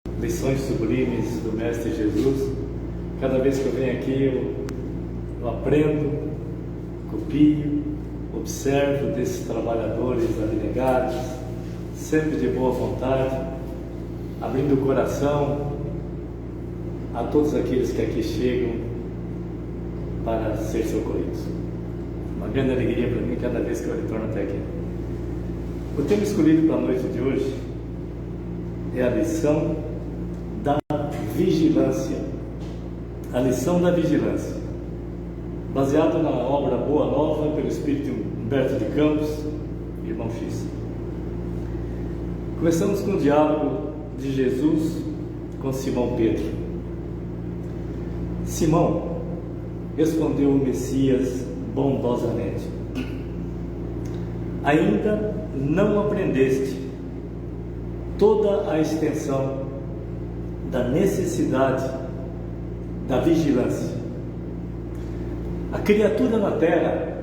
lições sublimes do Mestre Jesus. Cada vez que eu venho aqui, eu aprendo, copio, observo desses trabalhadores abnegados, sempre de boa vontade, abrindo o coração a todos aqueles que aqui chegam para ser socorridos. Uma grande alegria para mim cada vez que eu retorno até aqui. O tema escolhido para a noite de hoje é a lição da vigilância. A lição da vigilância, baseado na obra Boa Nova, pelo Espírito Humberto de Campos, irmão X. Começamos com o diálogo de Jesus com Simão Pedro. Simão, respondeu o Messias bondosamente: ainda não aprendeste toda a extensão da necessidade da vigilância. A criatura na terra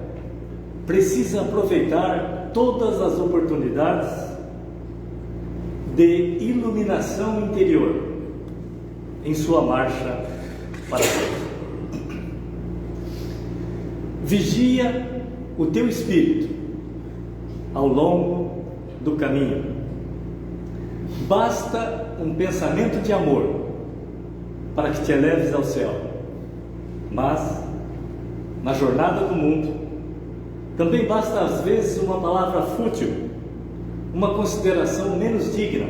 precisa aproveitar todas as oportunidades de iluminação interior em sua marcha para Deus. Vigia o teu espírito ao longo do caminho. Basta um pensamento de amor para que te eleves ao céu, mas na jornada do mundo também basta às vezes uma palavra fútil, uma consideração menos digna,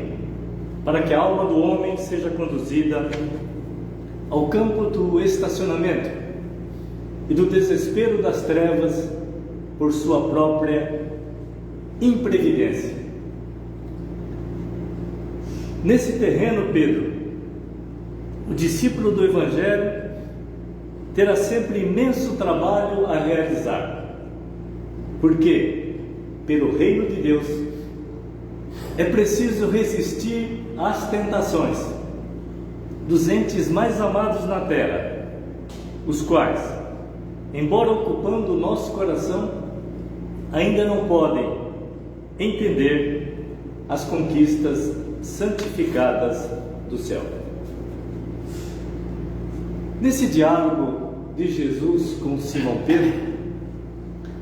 para que a alma do homem seja conduzida ao campo do estacionamento e do desespero das trevas por sua própria imprevidência. Nesse terreno, Pedro, o discípulo do Evangelho, terá sempre imenso trabalho a realizar, porque, pelo reino de Deus, é preciso resistir às tentações dos entes mais amados na terra, os quais, embora ocupando o nosso coração, ainda não podem entender as conquistas santificadas do céu. Nesse diálogo de Jesus com Simão Pedro,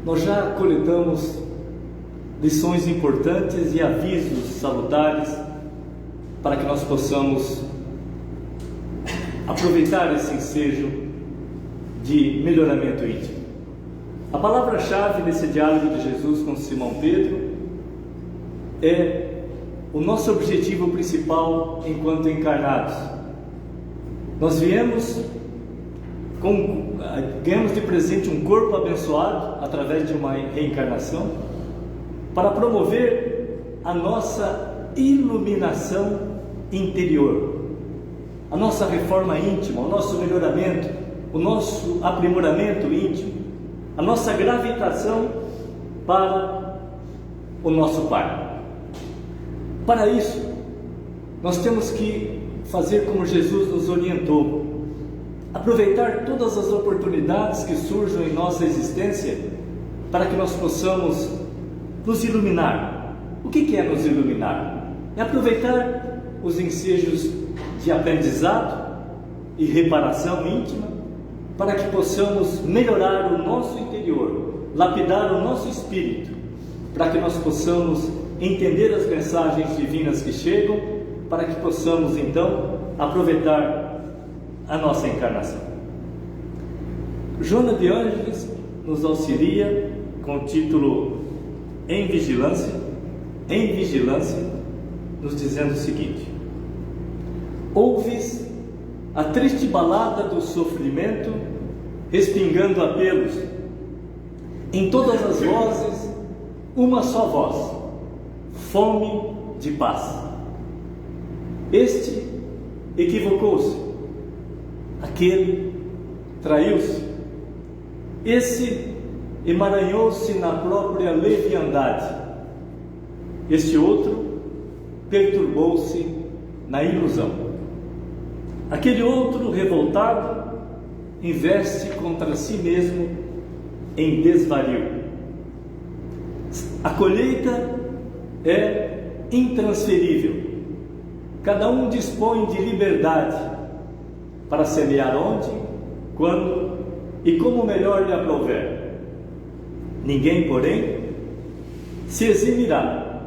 nós já coletamos lições importantes e avisos salutares para que nós possamos aproveitar esse ensejo de melhoramento íntimo. A palavra-chave desse diálogo de Jesus com Simão Pedro é o nosso objetivo principal enquanto encarnados. Nós ganhamos de presente um corpo abençoado através de uma reencarnação para promover a nossa iluminação interior, a nossa reforma íntima, o nosso melhoramento, o nosso aprimoramento íntimo, a nossa gravitação para o nosso Pai. Para isso, nós temos que fazer como Jesus nos orientou: aproveitar todas as oportunidades que surjam em nossa existência para que nós possamos nos iluminar. O que é nos iluminar? É aproveitar os ensejos de aprendizado e reparação íntima para que possamos melhorar o nosso interior, lapidar o nosso espírito, para que nós possamos entender as mensagens divinas que chegam, para que possamos então aproveitar a nossa encarnação. Joana de Ângeles nos auxilia com o título Em Vigilância, nos dizendo o seguinte: ouves a triste balada do sofrimento, respingando apelos, em todas as vozes, uma só voz: fome de paz. Este equivocou-se, aquele traiu-se, esse emaranhou-se na própria leviandade, este outro perturbou-se na ilusão, aquele outro revoltado investe contra si mesmo em desvario. A colheita é intransferível. Cada um dispõe de liberdade para semear onde, quando e como melhor lhe aprouver. Ninguém, porém, se eximirá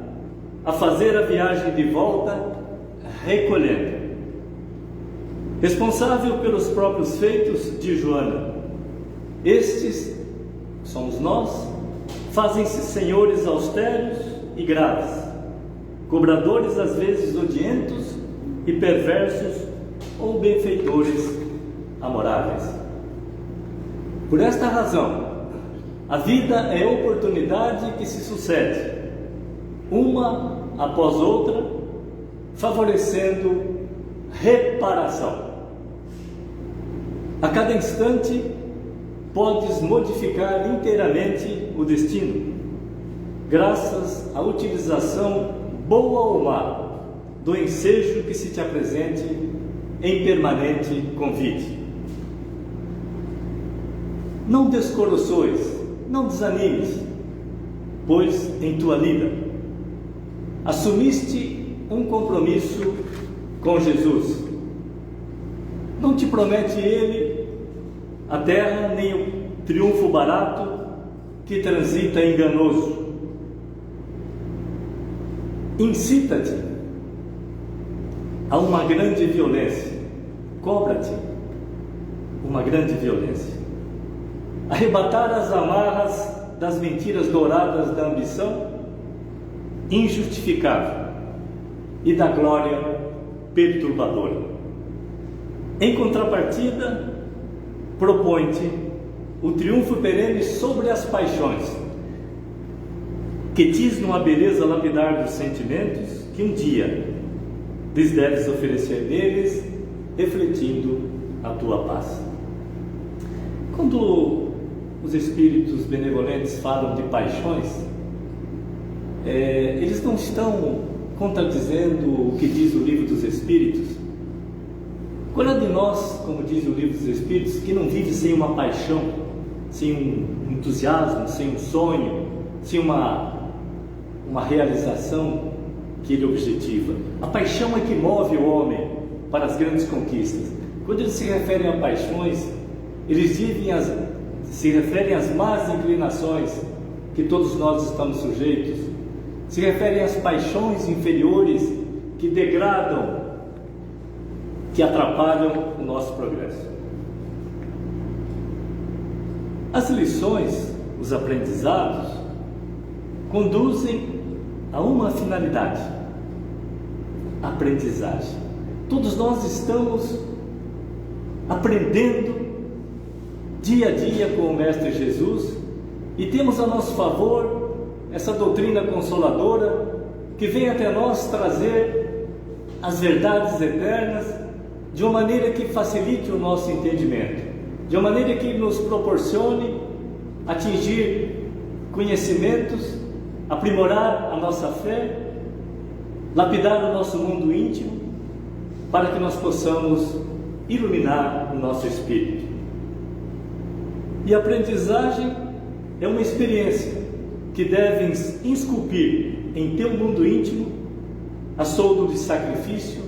a fazer a viagem de volta recolhendo. Responsável pelos próprios feitos de Joana, estes somos nós, fazem-se senhores austeros e graves, cobradores às vezes odientos e perversos ou benfeitores amoráveis. Por esta razão, a vida é oportunidade que se sucede, uma após outra, favorecendo reparação. A cada instante, podes modificar inteiramente o destino, graças à utilização boa ou má do ensejo que se te apresente em permanente convite. Não descoroçoes, não desanimes, pois em tua lida assumiste um compromisso com Jesus. Não te promete Ele a terra nem o triunfo barato que transita enganoso. Incita-te a uma grande violência, cobra-te uma grande violência, arrebatar as amarras das mentiras douradas da ambição injustificável e da glória perturbadora. Em contrapartida, propõe-te o triunfo perene sobre as paixões, que tisnam a beleza lapidar dos sentimentos que um dia lhes deves oferecer neles, refletindo a tua paz. Quando os espíritos benevolentes falam de paixões, eles não estão contradizendo o que diz o livro dos Espíritos. Qual é de nós, como diz o livro dos Espíritos, que não vive sem uma paixão, sem um entusiasmo, sem um sonho, sem uma realização que ele objetiva? A paixão é que move o homem para as grandes conquistas. Quando eles se referem a paixões, eles se referem às más inclinações que todos nós estamos sujeitos, se referem às paixões inferiores que degradam, que atrapalham o nosso progresso. As lições, os aprendizados, conduzem a uma finalidade: aprendizagem. Todos nós estamos aprendendo dia a dia com o Mestre Jesus e temos a nosso favor essa doutrina consoladora que vem até nós trazer as verdades eternas de uma maneira que facilite o nosso entendimento, de uma maneira que nos proporcione atingir conhecimentos, aprimorar a nossa fé, lapidar o nosso mundo íntimo, para que nós possamos iluminar o nosso espírito. E a aprendizagem é uma experiência que deve esculpir em teu mundo íntimo a soldo de sacrifício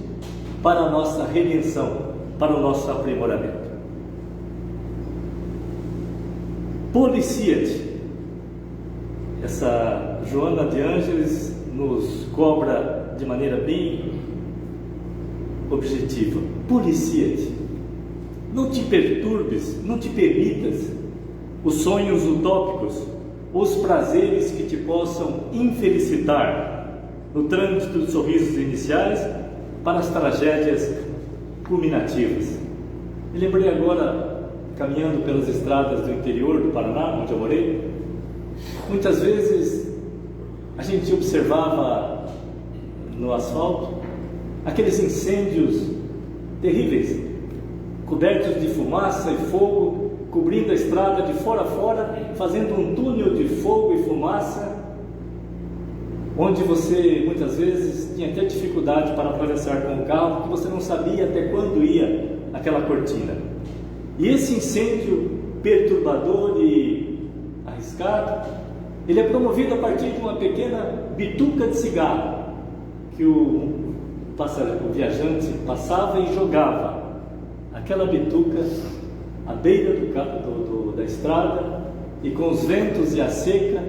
para a nossa redenção, para o nosso aprimoramento. Policia-te. Essa Joana de Ângeles nos cobra de maneira bem objetiva. Policia-te. Não te perturbes, não te permitas os sonhos utópicos, os prazeres que te possam infelicitar no trânsito dos sorrisos iniciais para as tragédias culminativas. Me lembrei agora, caminhando pelas estradas do interior do Paraná, onde eu morei, muitas vezes a gente observava no asfalto aqueles incêndios terríveis, cobertos de fumaça e fogo, cobrindo a estrada de fora a fora, fazendo um túnel de fogo e fumaça, onde você muitas vezes tinha até dificuldade para atravessar com o carro, porque você não sabia até quando ia aquela cortina. E esse incêndio perturbador e arriscado, ele é promovido a partir de uma pequena bituca de cigarro que o o viajante passava e jogava aquela bituca à beira da estrada, e com os ventos e a seca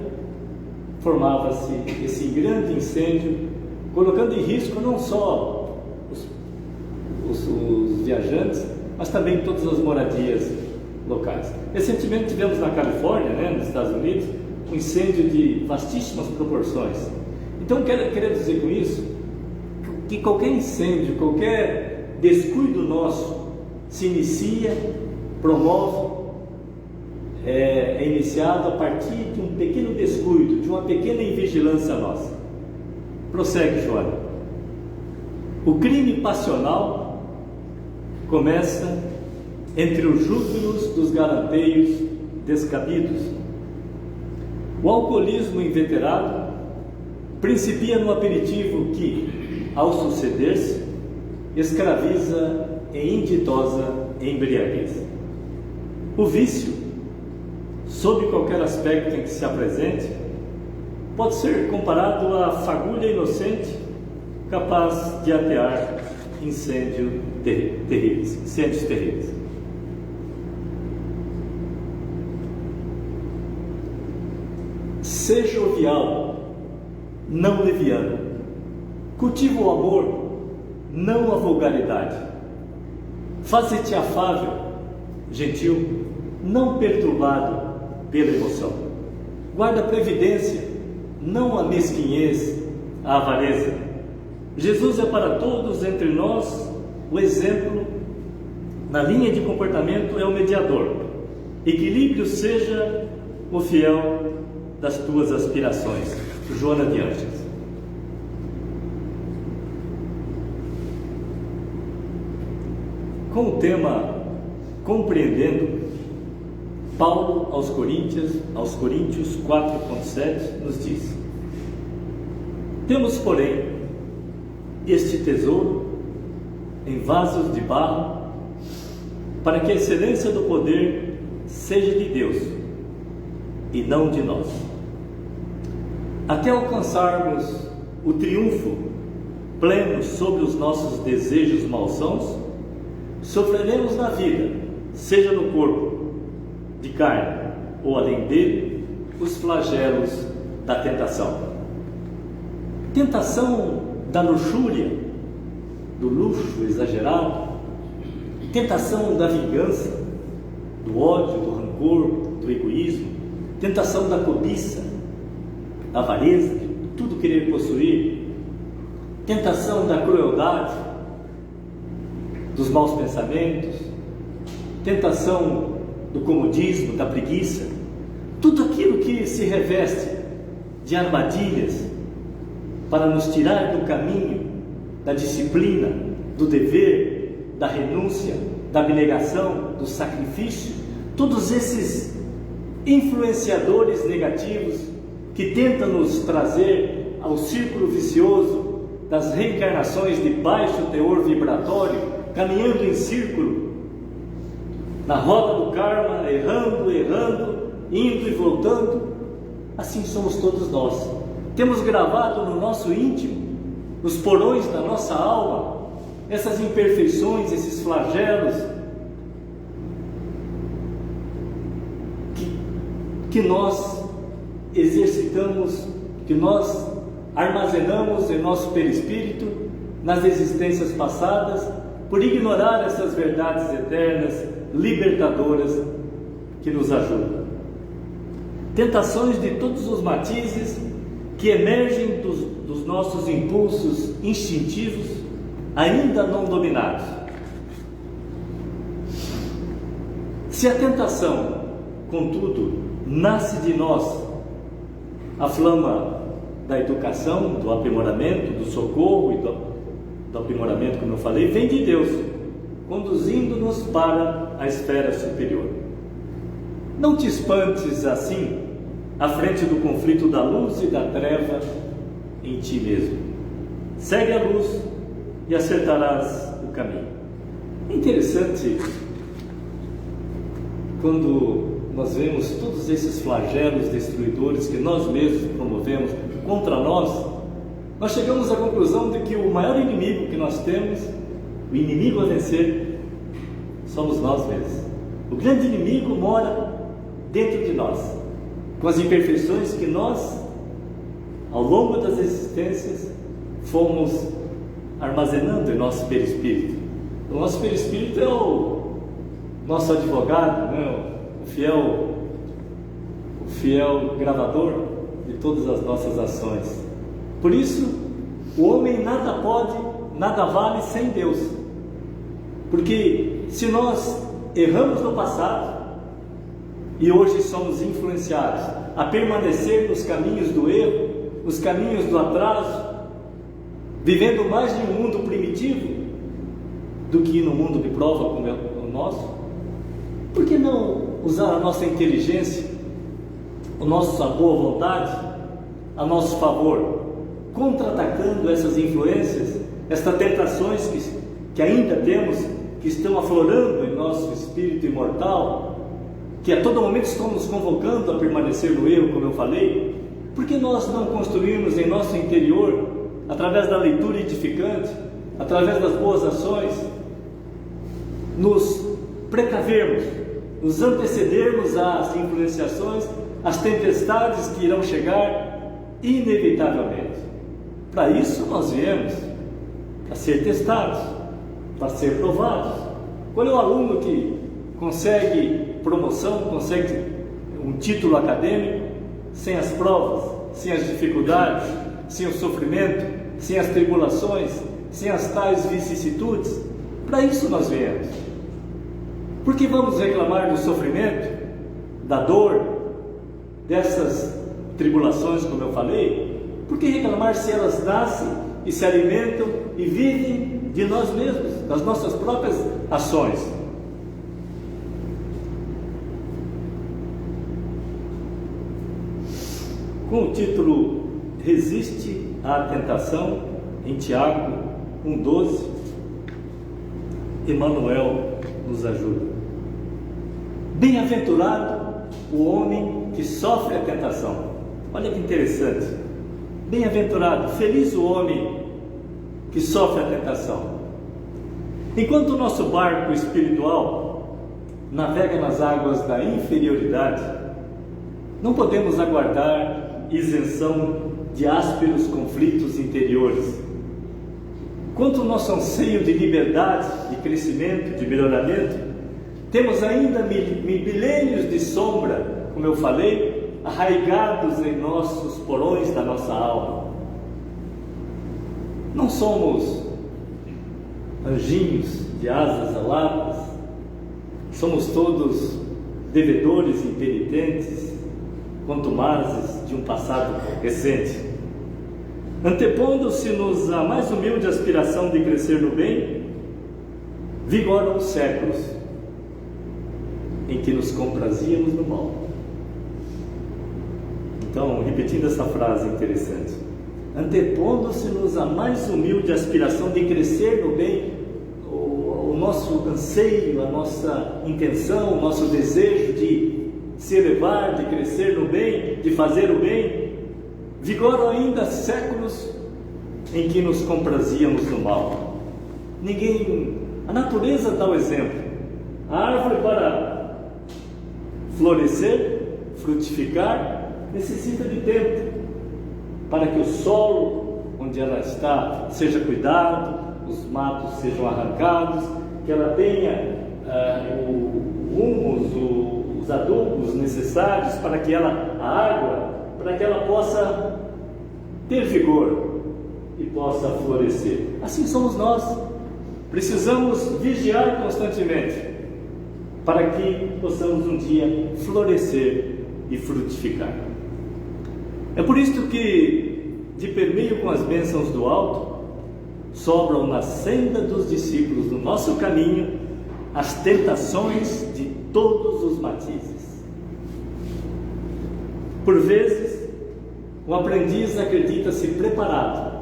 formava-se esse grande incêndio, colocando em risco não só os viajantes, mas também todas as moradias locais. Recentemente tivemos na Califórnia, nos Estados Unidos, um incêndio de vastíssimas proporções. Então quero dizer com isso que qualquer incêndio, qualquer descuido nosso se inicia, promove, é iniciado a partir de um pequeno descuido, de uma pequena invigilância nossa. Prossegue, Joana. O crime passional começa entre os júbilos dos garanteios descabidos. O alcoolismo inveterado principia no aperitivo que, ao suceder-se, escraviza em inditosa embriaguez. O vício, sob qualquer aspecto em que se apresente, pode ser comparado à fagulha inocente capaz de atear incêndios terríveis. Seja jovial, não leviano. Cultiva o amor, não a vulgaridade. Faze-te afável, gentil, não perturbado pela emoção. Guarda a previdência, não a mesquinhez, a avareza. Jesus é para todos entre nós o exemplo. Na linha de comportamento é o mediador. Equilíbrio seja o fiel das tuas aspirações. Joana de Ângeles. Com o tema Compreendendo, Paulo aos Coríntios 4,7 nos diz: temos, porém, este tesouro em vasos de barro, para que a excelência do poder seja de Deus e não de nós. Até alcançarmos o triunfo pleno sobre os nossos desejos malsãos, sofreremos na vida, seja no corpo de carne ou além dele, os flagelos da tentação. Tentação da luxúria, do luxo exagerado, tentação da vingança, do ódio, do rancor, do egoísmo, tentação da cobiça, da avareza, de tudo querer possuir, tentação da crueldade, dos maus pensamentos, tentação do comodismo, da preguiça, tudo aquilo que se reveste de armadilhas para nos tirar do caminho da disciplina, do dever, da renúncia, da abnegação, do sacrifício, todos esses influenciadores negativos que tentam nos trazer ao círculo vicioso das reencarnações de baixo teor vibratório, caminhando em círculo, na roda do karma, errando, indo e voltando. Assim somos todos nós. Temos gravado no nosso íntimo, nos porões da nossa alma, essas imperfeições, esses flagelos que nós exercitamos, que nós armazenamos em nosso perispírito nas existências passadas, por ignorar essas verdades eternas, libertadoras, que nos ajudam. Tentações de todos os matizes que emergem dos nossos impulsos instintivos ainda não dominados. Se a tentação, contudo, nasce de nós, a flama da educação, do aprimoramento, do socorro e do aprimoramento, como eu falei, vem de Deus, conduzindo-nos para a esfera superior. Não te espantes assim à frente do conflito da luz e da treva em ti mesmo. Segue a luz e acertarás o caminho. É interessante quando nós vemos todos esses flagelos destruidores que nós mesmos promovemos contra nós nós chegamos à conclusão de que o maior inimigo que nós temos, o inimigo a vencer, somos nós mesmos. O grande inimigo mora dentro de nós, com as imperfeições que nós, ao longo das existências, fomos armazenando em nosso perispírito. O nosso perispírito é o nosso advogado, né? o fiel gravador de todas as nossas ações. Por isso, o homem nada pode, nada vale sem Deus. Porque se nós erramos no passado e hoje somos influenciados a permanecer nos caminhos do erro, nos caminhos do atraso, vivendo mais em um mundo primitivo do que no mundo de prova como é o nosso, por que não usar a nossa inteligência, a nossa boa vontade, a nosso favor, contra-atacando essas influências, estas tentações que ainda temos, que estão aflorando em nosso espírito imortal, que a todo momento estão nos convocando a permanecer no erro, como eu falei? Por que nós não construirmos em nosso interior, através da leitura edificante, através das boas ações, nos precavermos, nos antecedermos às influenciações, às tempestades que irão chegar inevitavelmente? Para isso nós viemos, para ser testados, para ser provados. Qual é o aluno que consegue promoção, consegue um título acadêmico sem as provas, sem as dificuldades, sem o sofrimento, sem as tribulações, sem as tais vicissitudes? Para isso nós viemos. Por que vamos reclamar do sofrimento, da dor, dessas tribulações, como eu falei? Por que reclamar se elas nascem e se alimentam e vivem de nós mesmos, das nossas próprias ações? Com o título Resiste à Tentação, em Tiago 1,12, Emmanuel nos ajuda. Bem-aventurado o homem que sofre a tentação. Olha que interessante. Bem-aventurado, feliz o homem que sofre a tentação. Enquanto o nosso barco espiritual navega nas águas da inferioridade, não podemos aguardar isenção de ásperos conflitos interiores. Quanto ao nosso anseio de liberdade, de crescimento, de melhoramento, temos ainda milênios de sombra, como eu falei, arraigados em nossos porões da nossa alma. Não somos anjinhos de asas aladas, somos todos devedores impenitentes, contumazes de um passado recente. Antepondo-se-nos a mais humilde aspiração de crescer no bem, vigoram os séculos em que nos comprazíamos no mal. Então, repetindo essa frase interessante, antepondo-se-nos a mais humilde aspiração de crescer no bem, o nosso anseio, a nossa intenção, o nosso desejo de se elevar, de crescer no bem, de fazer o bem, vigoram ainda séculos em que nos comprazíamos no mal. A natureza dá o exemplo. A árvore, para florescer, frutificar, necessita de tempo, para que o solo onde ela está seja cuidado, os matos sejam arrancados, que ela tenha o humus, os adubos necessários para que a água, para que ela possa ter vigor e possa florescer. Assim somos nós. Precisamos vigiar constantemente para que possamos um dia florescer e frutificar. É por isso que, de permeio com as bênçãos do alto, sobram na senda dos discípulos do nosso caminho as tentações de todos os matizes. Por vezes, o aprendiz acredita-se preparado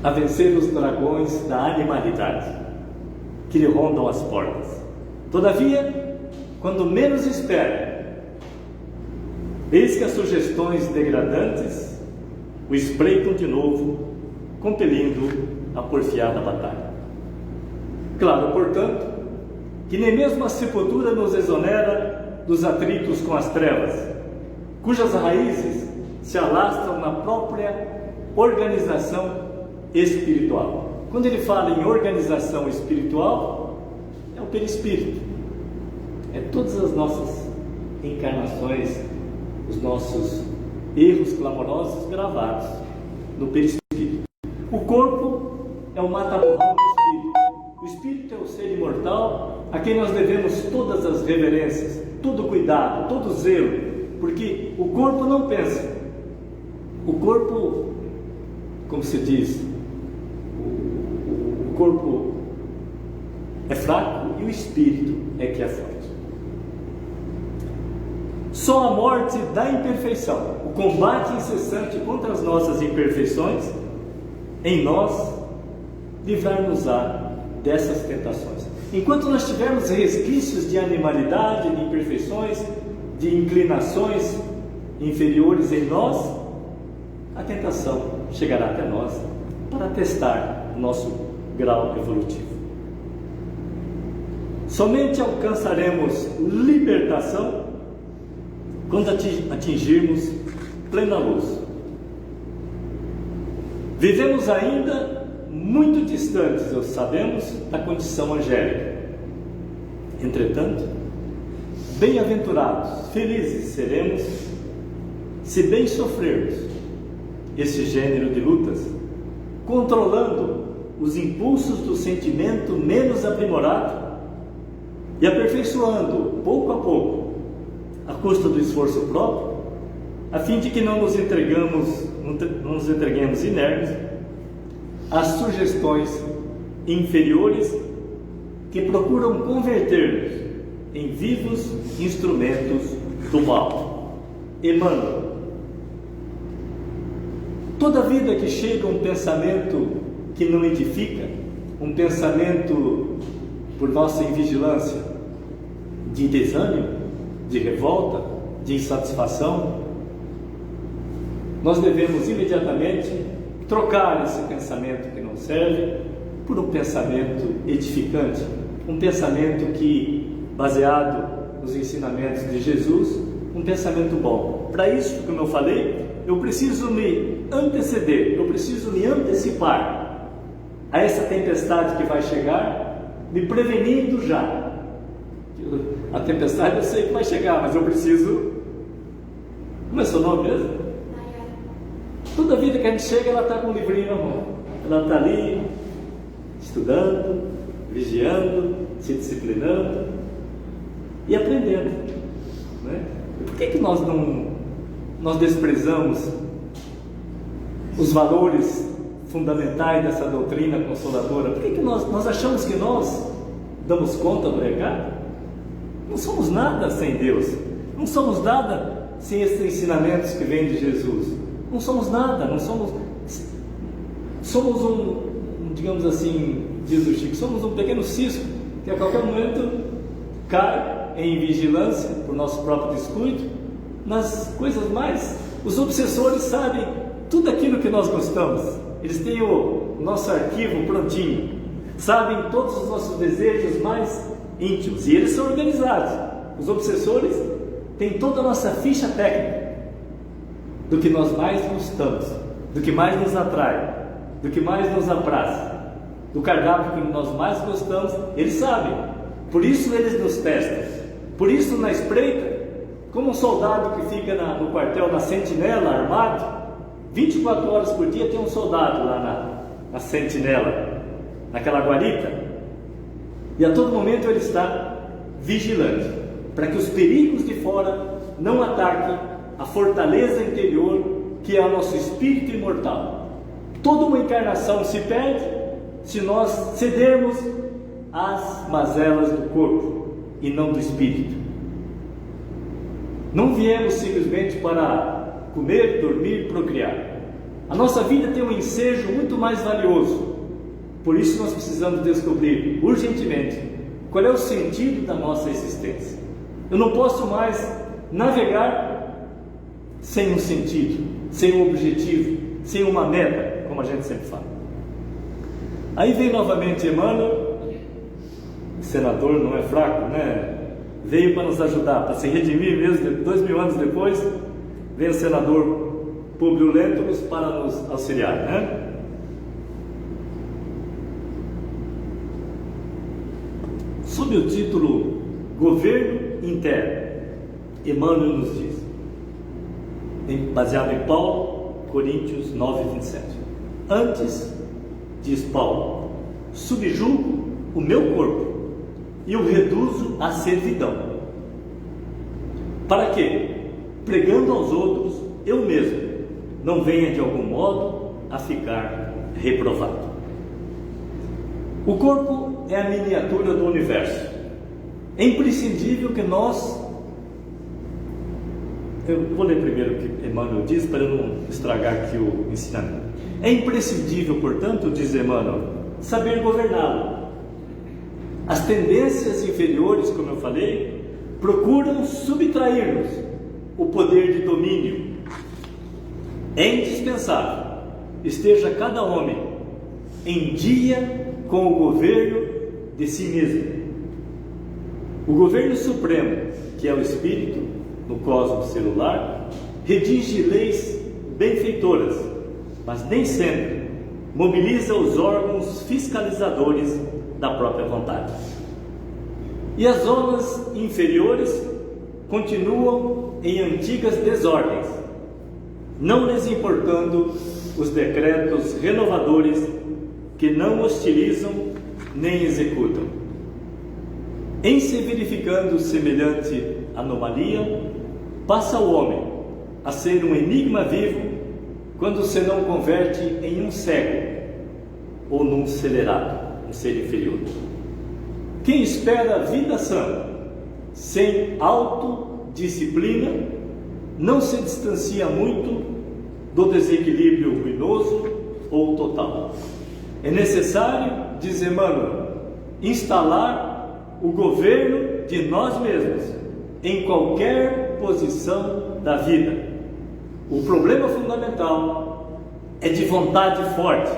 a vencer os dragões da animalidade que lhe rondam as portas. Todavia, quando menos espera, eis que as sugestões degradantes o espreitam de novo, compelindo a porfiada batalha. Claro, portanto, que nem mesmo a sepultura nos exonera dos atritos com as trevas, cujas raízes se alastram na própria organização espiritual. Quando ele fala em organização espiritual, é o perispírito, é todas as nossas encarnações, os nossos erros clamorosos gravados no perispírito. O corpo é o mata-borrão do espírito. O espírito é o ser imortal a quem nós devemos todas as reverências, todo cuidado, todo zelo, porque o corpo não pensa. O corpo, como se diz, o corpo é fraco e o espírito é que é forte. Só a morte da imperfeição, o combate incessante contra as nossas imperfeições, em nós, livrar-nos-á dessas tentações. Enquanto nós tivermos resquícios de animalidade, de imperfeições, de inclinações inferiores em nós, a tentação chegará até nós para testar nosso grau evolutivo. Somente alcançaremos libertação quando atingirmos plena luz. Vivemos ainda muito distantes, eu sabemos, da condição angélica. Entretanto, bem-aventurados, felizes seremos, se bem sofrermos esse gênero de lutas, controlando os impulsos do sentimento menos aprimorado e aperfeiçoando pouco a pouco, à custa do esforço próprio, a fim de que não nos entreguemos inermes às sugestões inferiores que procuram converter-nos em vivos instrumentos do mal. Emmanuel. Toda vida que chega um pensamento que não edifica, um pensamento por nossa invigilância de desânimo, de revolta, de insatisfação, nós devemos imediatamente trocar esse pensamento que não serve por um pensamento edificante, um pensamento que, baseado nos ensinamentos de Jesus, um pensamento bom. Para isso, como eu falei, eu preciso me anteceder, eu preciso me antecipar a essa tempestade que vai chegar, me prevenindo já. A tempestade eu sei que vai chegar, mas eu preciso... Como é seu nome mesmo? Toda vida que a gente chega, ela está com um livrinho na mão. Ela está ali, estudando, vigiando, se disciplinando e aprendendo, né? Por que nós desprezamos os valores fundamentais dessa doutrina consoladora? Por que nós achamos que nós damos conta do recado? Não somos nada sem Deus, não somos nada sem esses ensinamentos que vêm de Jesus, não somos nada, somos digamos assim, diz o Chico, somos um pequeno cisco que a qualquer momento cai em vigilância por nosso próprio descuido nas coisas mais. Os obsessores sabem tudo aquilo que nós gostamos, eles têm o nosso arquivo prontinho, sabem todos os nossos desejos mais íntimos, e eles são organizados. Os obsessores têm toda a nossa ficha técnica do que nós mais gostamos, do que mais nos atrai, do que mais nos apraz, do cardápio que nós mais gostamos. Eles sabem, por isso eles nos testam. Por isso, na espreita, como um soldado que fica no quartel, na sentinela, armado, 24 horas por dia tem um soldado lá na sentinela, naquela guarita, e a todo momento ele está vigilante, para que os perigos de fora não ataquem a fortaleza interior que é o nosso espírito imortal. Toda uma encarnação se perde se nós cedermos às mazelas do corpo e não do espírito. Não viemos simplesmente para comer, dormir, procriar. A nossa vida tem um ensejo muito mais valioso. Por isso nós precisamos descobrir urgentemente qual é o sentido da nossa existência. Eu não posso mais navegar sem um sentido, sem um objetivo, sem uma meta, como a gente sempre fala. Aí vem novamente Emmanuel, senador não é fraco, né? Veio para nos ajudar, para se redimir mesmo, 2000 anos depois, vem o senador Públio Lentulus para nos auxiliar, né? Sob o título Governo Interno, Emmanuel nos diz, baseado em Paulo, Coríntios 9, 27. Antes, diz Paulo, subjugo o meu corpo e o reduzo à servidão. Para que, pregando aos outros, eu mesmo não venha de algum modo a ficar reprovado. O corpo é a miniatura do universo. É imprescindível que nós... Eu vou ler primeiro o que Emmanuel diz, para eu não estragar aqui o ensinamento. É imprescindível, portanto, diz Emmanuel, saber governá-lo. As tendências inferiores, como eu falei, procuram subtrair-nos o poder de domínio. É indispensável esteja cada homem em dia com o governo de si mesmo. O governo supremo, que é o espírito no cosmos celular, redige leis benfeitoras, mas nem sempre mobiliza os órgãos fiscalizadores da própria vontade. E as zonas inferiores continuam em antigas desordens, não lhes importando os decretos renovadores que não hostilizam nem executam. Em se verificando semelhante anomalia, passa o homem a ser um enigma vivo quando se não converte em um cego ou num celerado, um ser inferior. Quem espera a vida sã, sem autodisciplina, não se distancia muito do desequilíbrio ruinoso ou total. É necessário, diz Emmanuel, instalar o governo de nós mesmos em qualquer posição da vida. O problema fundamental é de vontade forte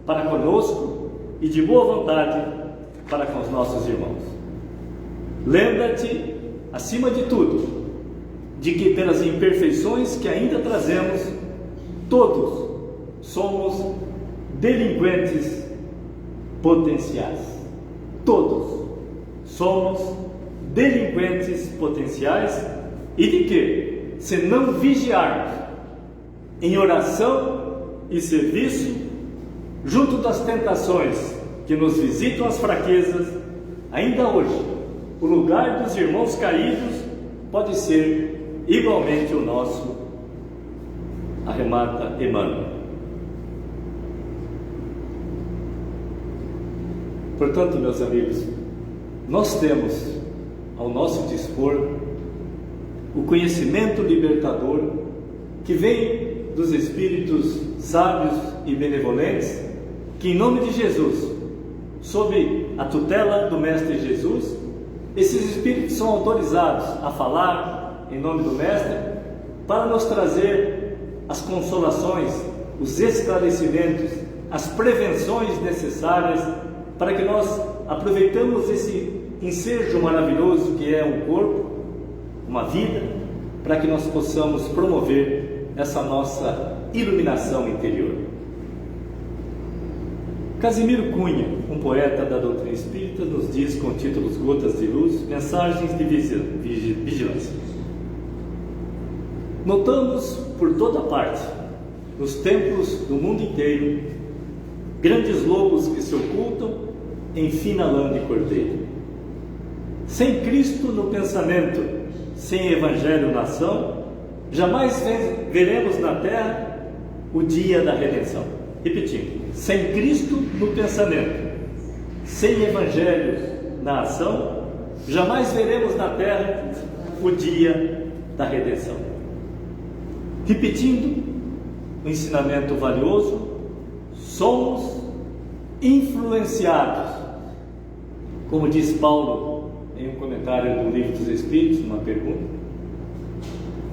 para conosco e de boa vontade para com os nossos irmãos. Lembra-te, acima de tudo, de que pelas imperfeições que ainda trazemos, todos somos delinquentes potenciais. Todos somos delinquentes potenciais e de que, se não vigiarmos em oração e serviço, junto das tentações que nos visitam as fraquezas, ainda hoje, o lugar dos irmãos caídos pode ser igualmente o nosso, arremata Emmanuel. Portanto, meus amigos, nós temos ao nosso dispor o conhecimento libertador que vem dos espíritos sábios e benevolentes, que em nome de Jesus, sob a tutela do Mestre Jesus, esses espíritos são autorizados a falar em nome do Mestre para nos trazer as consolações, os esclarecimentos, as prevenções necessárias para que nós aproveitamos esse ensejo maravilhoso que é um corpo, uma vida, para que nós possamos promover essa nossa iluminação interior. Casimiro Cunha, um poeta da doutrina espírita, nos diz com títulos Gotas de Luz, mensagens de vigilância. Notamos por toda parte, nos templos do mundo inteiro, grandes lobos que se ocultam em fina lã de cordeiro. Sem Cristo no pensamento, sem Evangelho na ação, jamais veremos na terra o dia da redenção. Repetindo, sem Cristo no pensamento, sem Evangelho na ação, jamais veremos na terra o dia da redenção. Repetindo o ensinamento valioso, somos influenciados, como diz Paulo em um comentário do Livro dos Espíritos, uma pergunta.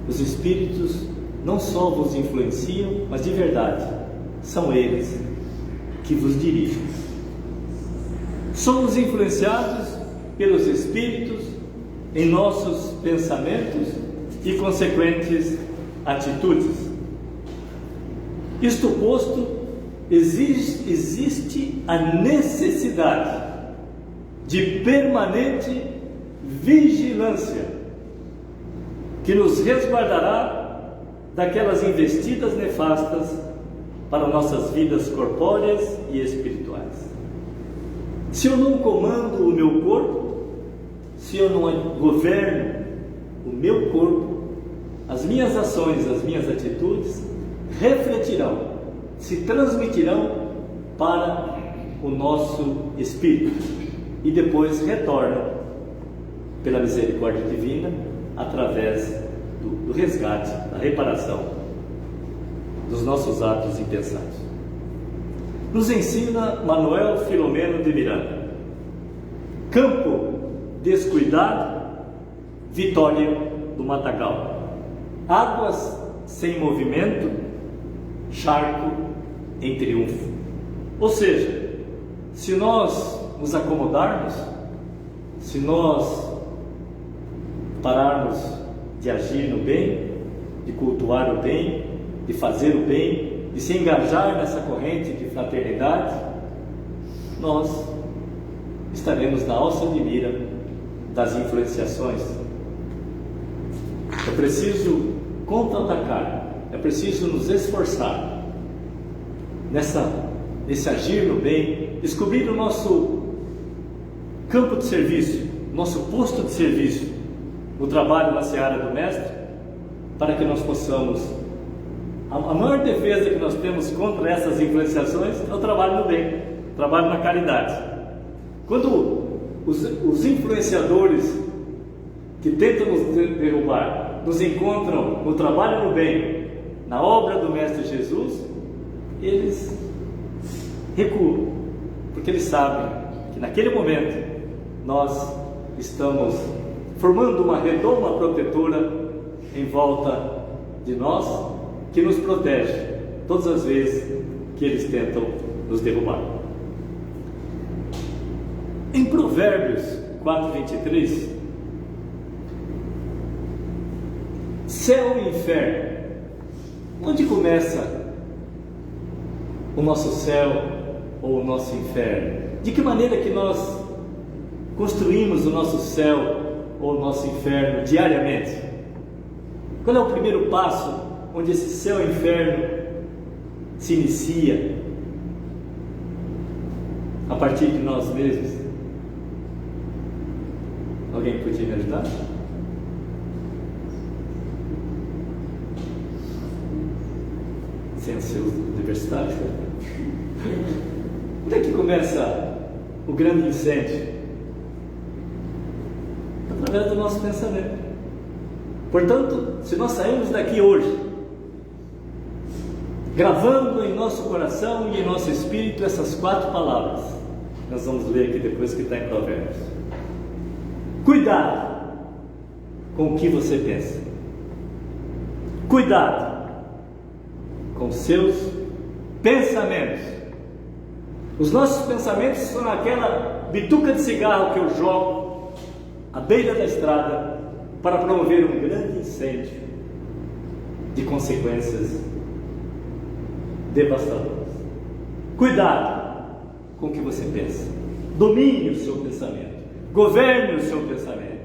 Os espíritos não só vos influenciam, mas de verdade, são eles que vos dirigem. Somos influenciados pelos Espíritos em nossos pensamentos e consequentes atitudes. Isto posto, existe a necessidade de permanente vigilância que nos resguardará daquelas investidas nefastas para nossas vidas corpóreas e espirituais. Se eu não comando o meu corpo, se eu não governo o meu corpo, as minhas ações, as minhas atitudes refletirão, se transmitirão para o nosso espírito e depois retornam pela misericórdia divina através do resgate, da reparação dos nossos atos impensados. Nos ensina Manuel Filomeno de Miranda: campo descuidado, vitória do matagal. Águas sem movimento, charco em triunfo. Ou seja, se nós nos acomodarmos, se nós pararmos de agir no bem, de cultuar o bem, de fazer o bem, de se engajar nessa corrente de fraternidade, nós estaremos na alça de mira das influenciações. É preciso contra-atacar, é preciso nos esforçar nesse agir no bem, descobrir o nosso campo de serviço, nosso posto de serviço, o trabalho na seara do Mestre, para que nós possamos. A maior defesa que nós temos contra essas influenciações é o trabalho no bem, o trabalho na caridade. Quando os influenciadores que tentam nos derrubar nos encontram no trabalho no bem, na obra do Mestre Jesus, eles recuam, porque eles sabem que naquele momento nós estamos formando uma redoma protetora em volta de nós, que nos protege todas as vezes que eles tentam nos derrubar. Em Provérbios 4:23, céu e inferno, onde começa o nosso céu ou o nosso inferno? De que maneira que nós construímos o nosso céu ou o nosso inferno diariamente? Qual é o primeiro passo onde esse céu e inferno se inicia? A partir de nós mesmos. Alguém podia me ajudar? Sem os seus universitários? Onde é que começa o grande incêndio? Através do nosso pensamento. Portanto, se nós sairmos daqui hoje gravando em nosso coração e em nosso espírito essas 4 palavras, nós vamos ler aqui depois, que está em Provérbios. Cuidado com o que você pensa. Cuidado com seus pensamentos. Os nossos pensamentos são aquela bituca de cigarro que eu jogo à beira da estrada para promover um grande incêndio de consequências devastadoras. Cuidado com o que você pensa. Domine o seu pensamento. Governe o seu pensamento.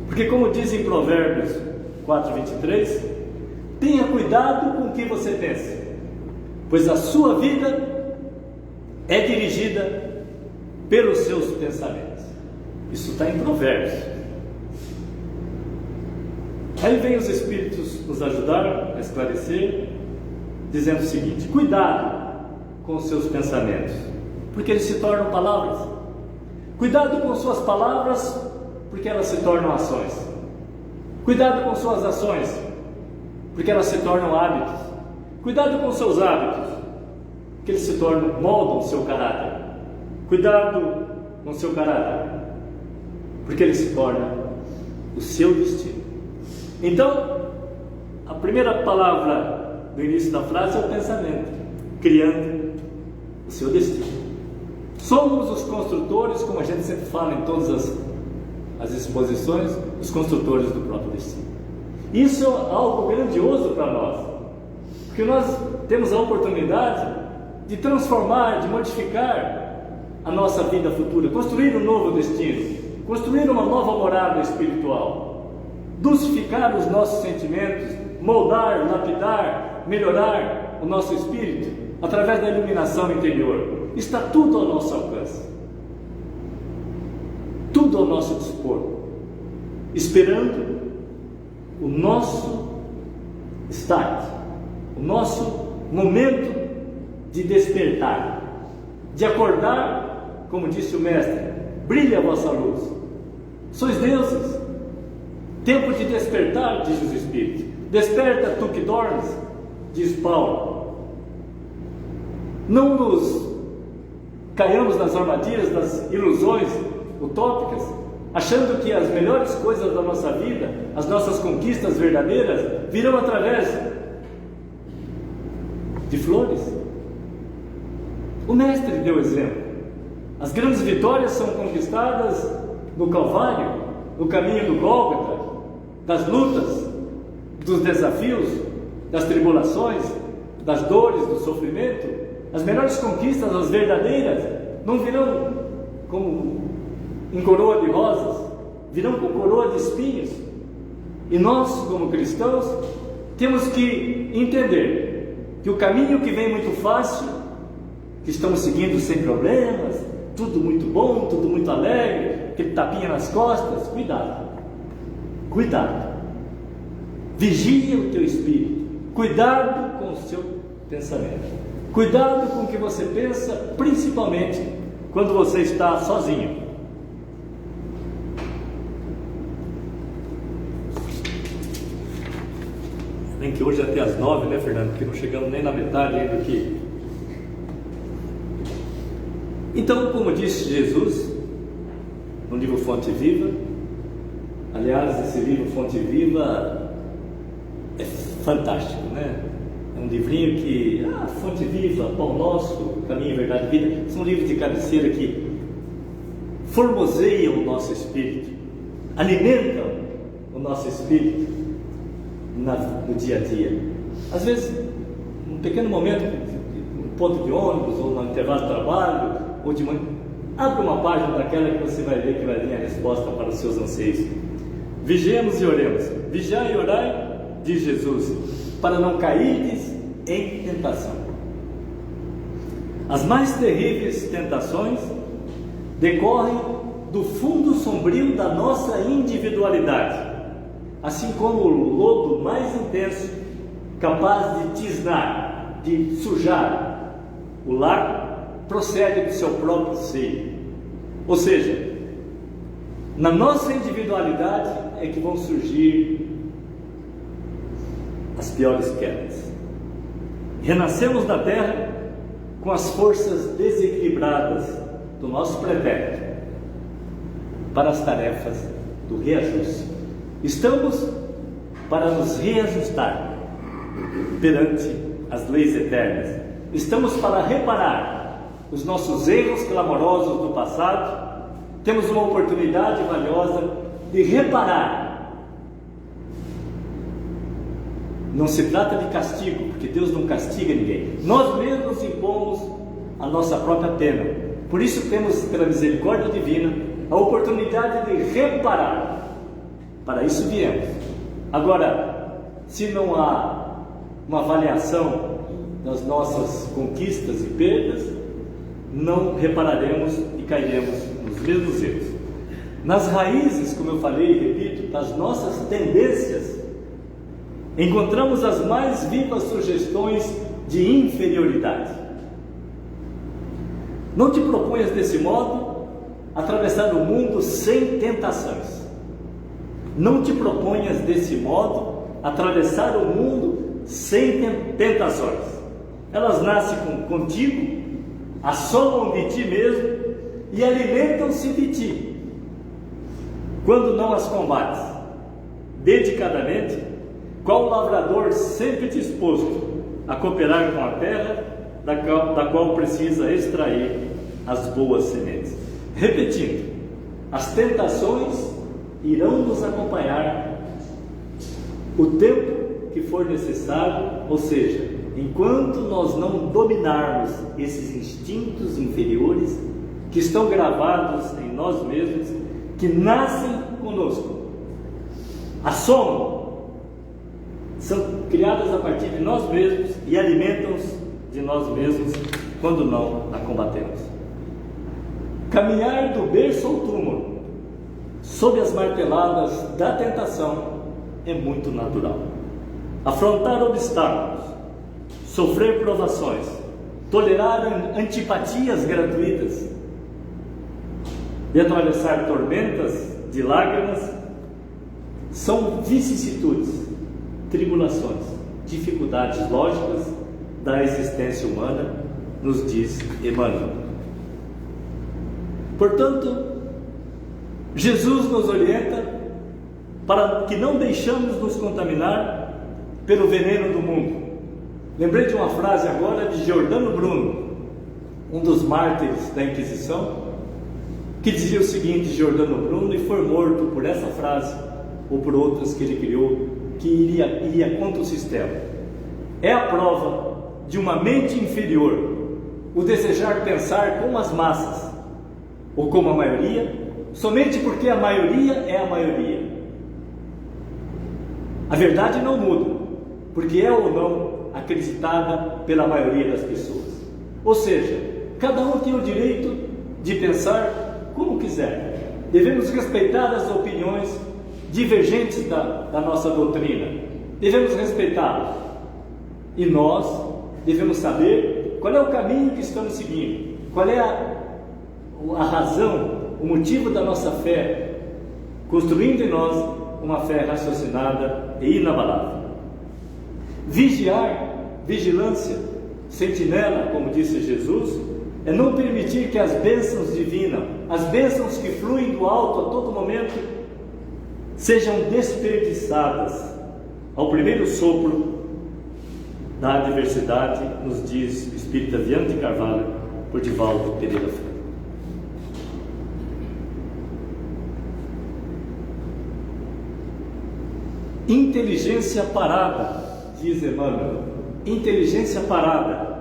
Porque, como diz em Provérbios 4:23, tenha cuidado com o que você pensa, pois a sua vida é dirigida pelos seus pensamentos. Isso está em Provérbios. Aí vem os Espíritos nos ajudar a esclarecer, dizendo o seguinte: cuidado com os seus pensamentos, porque eles se tornam palavras. Cuidado com suas palavras, porque elas se tornam ações. Cuidado com suas ações, porque elas se tornam hábitos. Cuidado com seus hábitos, porque eles se tornam, moldam o seu caráter. Cuidado com o seu caráter, porque ele se torna o seu destino. Então, A primeira palavra do início da frase é o pensamento, criando o seu destino. Somos os construtores, como a gente sempre fala em todas as exposições, os construtores do próprio destino. Isso é algo grandioso para nós, porque nós temos a oportunidade de transformar, de modificar a nossa vida futura, construir um novo destino, construir uma nova morada espiritual, dulcificar os nossos sentimentos, moldar, lapidar, melhorar o nosso espírito através da iluminação interior. Está tudo ao nosso alcance, tudo ao nosso dispor, esperando o nosso start, o nosso momento de despertar, de acordar, como disse o mestre: brilha a vossa luz, sois deuses, tempo de despertar, diz os Espíritos. Desperta tu que dormes, diz Paulo. Não nos caiamos nas armadilhas, das ilusões utópicas, achando que as melhores coisas da nossa vida, as nossas conquistas verdadeiras, virão através de flores. O mestre deu exemplo. As grandes vitórias são conquistadas no Calvário, no caminho do Gólgota, das lutas, dos desafios, das tribulações, das dores, do sofrimento. As melhores conquistas, as verdadeiras, não virão como em coroa de rosas, virão com coroa de espinhos. E nós, como cristãos, temos que entender que o caminho que vem muito fácil, que estamos seguindo sem problemas, tudo muito bom, tudo muito alegre, aquele tapinha nas costas, cuidado, cuidado, vigia o teu espírito, cuidado com o seu pensamento, cuidado com o que você pensa, principalmente quando você está sozinho. Bem que hoje é até às 9, né, Fernando? Porque não chegamos nem na metade ainda aqui. Então, como disse Jesus no livro Fonte Viva, aliás, esse livro Fonte Viva é fantástico, né? É um livrinho que, Fonte Viva, Pão Nosso, Caminho, Verdade e Vida, são livros de cabeceira que formoseiam o nosso espírito, alimentam o nosso espírito no dia a dia. Às vezes, um pequeno momento, um ponto de ônibus, ou no intervalo de trabalho, ou de manhã, abre uma página daquela que você vai ver que vai vir a resposta para os seus anseios. Vigiemos e oremos. Vigiai e orai, diz Jesus, para não cairdes em tentação. As mais terríveis tentações decorrem do fundo sombrio da nossa individualidade, assim como o lodo mais intenso, capaz de tisnar, de sujar o lago, procede do seu próprio seio. Ou seja, na nossa individualidade é que vão surgir as piores quedas. Renascemos na terra com as forças desequilibradas do nosso pretérito para as tarefas do reajuste. Estamos para nos reajustar perante as leis eternas. Estamos para reparar os nossos erros clamorosos do passado. Temos uma oportunidade valiosa de reparar. Não se trata de castigo, porque Deus não castiga ninguém. Nós mesmos impomos a nossa própria pena. Por isso temos, pela misericórdia divina, a oportunidade de reparar. Para isso viemos. Agora, se não há uma avaliação das nossas conquistas e perdas, não repararemos e cairemos nos mesmos erros. Nas raízes, como eu falei e repito, das nossas tendências, encontramos as mais vivas sugestões de inferioridade. Não te proponhas desse modo atravessar o mundo sem tentações. Não te proponhas desse modo atravessar o mundo sem tentações. Elas nascem contigo, assolam de ti mesmo e alimentam-se de ti. Quando não as combates dedicadamente, qual lavrador sempre disposto a cooperar com a terra, da qual precisa extrair as boas sementes. Repetindo, as tentações irão nos acompanhar o tempo que for necessário, ou seja, enquanto nós não dominarmos esses instintos inferiores que estão gravados em nós mesmos, que nascem conosco. A soma são criadas a partir de nós mesmos e alimentam-nos de nós mesmos quando não a combatemos. Caminhar do berço ao túmulo, sob as marteladas da tentação, é muito natural. Afrontar obstáculos, sofrer provações, tolerar antipatias gratuitas e atravessar tormentas de lágrimas são vicissitudes, tribulações, dificuldades lógicas da existência humana, nos diz Emmanuel. Portanto, Jesus nos orienta para que não deixamos nos contaminar pelo veneno do mundo. Lembrei de uma frase agora de Giordano Bruno, um dos mártires da Inquisição, que dizia o seguinte, Giordano Bruno, e foi morto por essa frase ou por outras que ele criou, que iria contra o sistema. É a prova de uma mente inferior o desejar pensar como as massas ou como a maioria, somente porque a maioria é a maioria. A verdade não muda, porque é ou não acreditada pela maioria das pessoas. Ou seja, cada um tem o direito de pensar como quiser. Devemos respeitar as opiniões divergentes da nossa doutrina. Devemos respeitá-las. E nós devemos saber qual é o caminho que estamos seguindo, qual é a razão, o motivo da nossa fé, construindo em nós uma fé raciocinada e inabalável. Vigiar, vigilância, sentinela, como disse Jesus, é não permitir que as bênçãos divinas, as bênçãos que fluem do alto a todo momento, sejam desperdiçadas ao primeiro sopro da adversidade, nos diz o espírita Viana de Carvalho, por Divaldo Pereira Franco. Inteligência parada, diz Emmanuel, inteligência parada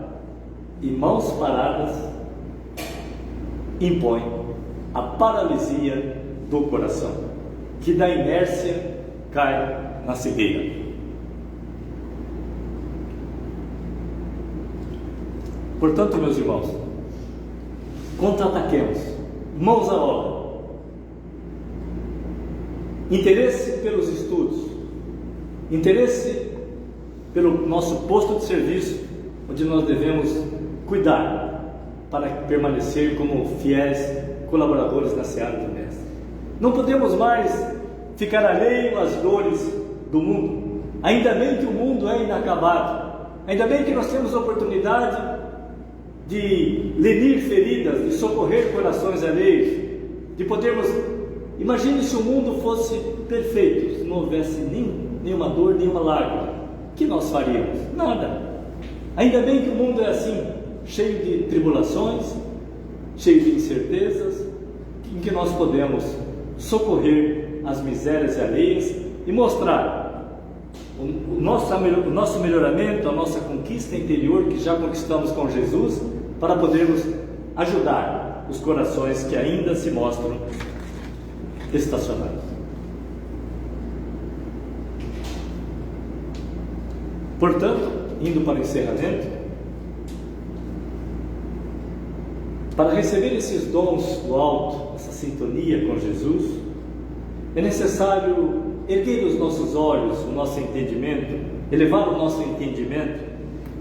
e mãos paradas impõe a paralisia do coração, que da inércia cai na cegueira. Portanto, meus irmãos, contra-ataquemos, mãos à obra. Interesse pelos estudos, interesse pelo nosso posto de serviço, onde nós devemos cuidar para permanecer como fiéis colaboradores na seara do Mestre. Não podemos mais ficar alheio às dores do mundo. Ainda bem que o mundo é inacabado, ainda bem que nós temos a oportunidade de lenir feridas, de socorrer corações alheios, de podermos... Imagine se o mundo fosse perfeito, se não houvesse nenhuma dor, nenhuma lágrima. O que nós faríamos? Nada. Ainda bem que o mundo é assim, cheio de tribulações, cheio de incertezas, em que nós podemos socorrer as misérias alheias e mostrar o nosso melhoramento, a nossa conquista interior que já conquistamos com Jesus, para podermos ajudar os corações que ainda se mostram estacionados. Portanto, indo para o encerramento, para receber esses dons do alto, essa sintonia com Jesus, é necessário erguer os nossos olhos, o nosso entendimento, elevar o nosso entendimento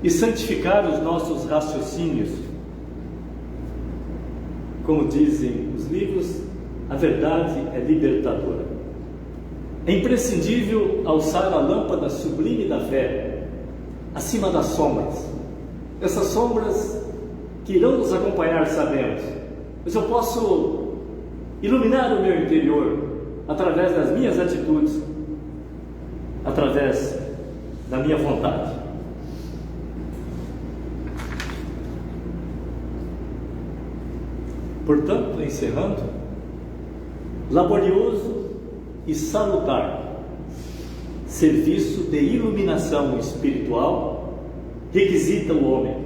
e santificar os nossos raciocínios. Como dizem os livros, a verdade é libertadora. É imprescindível alçar a lâmpada sublime da fé acima das sombras. Essas sombras que irão nos acompanhar, sabemos, mas eu posso iluminar o meu interior através das minhas atitudes, através da minha vontade. Portanto, encerrando, laborioso e salutar serviço de iluminação espiritual requisita o homem.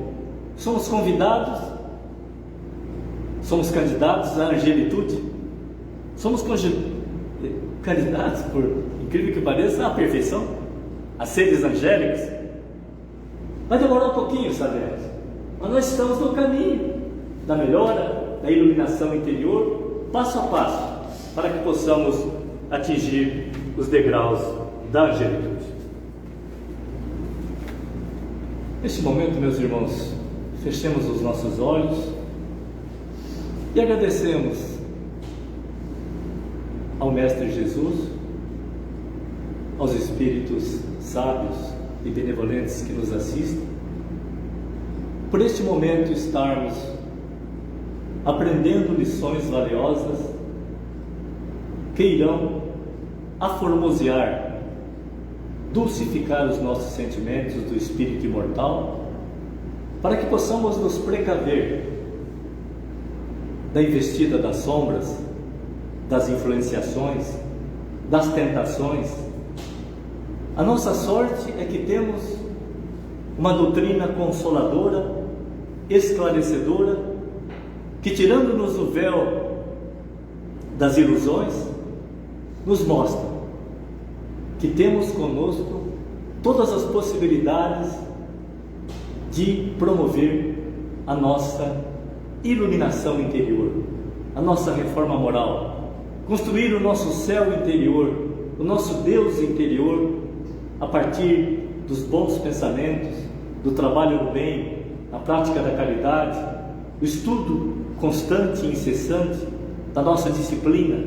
Somos convidados, somos candidatos à angelitude, somos candidatos, por incrível que pareça, à perfeição, a seres angélicos. Vai demorar um pouquinho, sabemos, mas nós estamos no caminho da melhora, da iluminação interior, passo a passo, para que possamos atingir os degraus da angelitude. Neste momento, meus irmãos, fechemos os nossos olhos e agradecemos ao Mestre Jesus, aos Espíritos sábios e benevolentes que nos assistem, por este momento estarmos aprendendo lições valiosas que irão aformosear, dulcificar os nossos sentimentos do espírito imortal, para que possamos nos precaver da investida das sombras, das influenciações, das tentações. A nossa sorte é que temos uma doutrina consoladora, esclarecedora, que, tirando-nos o véu das ilusões, nos mostra que temos conosco todas as possibilidades de promover a nossa iluminação interior, a nossa reforma moral, construir o nosso céu interior, o nosso Deus interior, a partir dos bons pensamentos, do trabalho no bem, a prática da caridade, o estudo constante e incessante da nossa disciplina.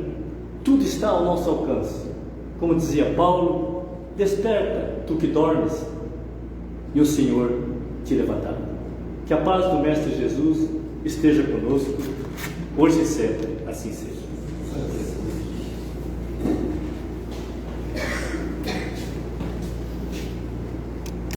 Tudo está ao nosso alcance. Como dizia Paulo, desperta, tu que dormes, e o Senhor te levantará. Que a paz do Mestre Jesus esteja conosco, hoje e sempre, assim seja.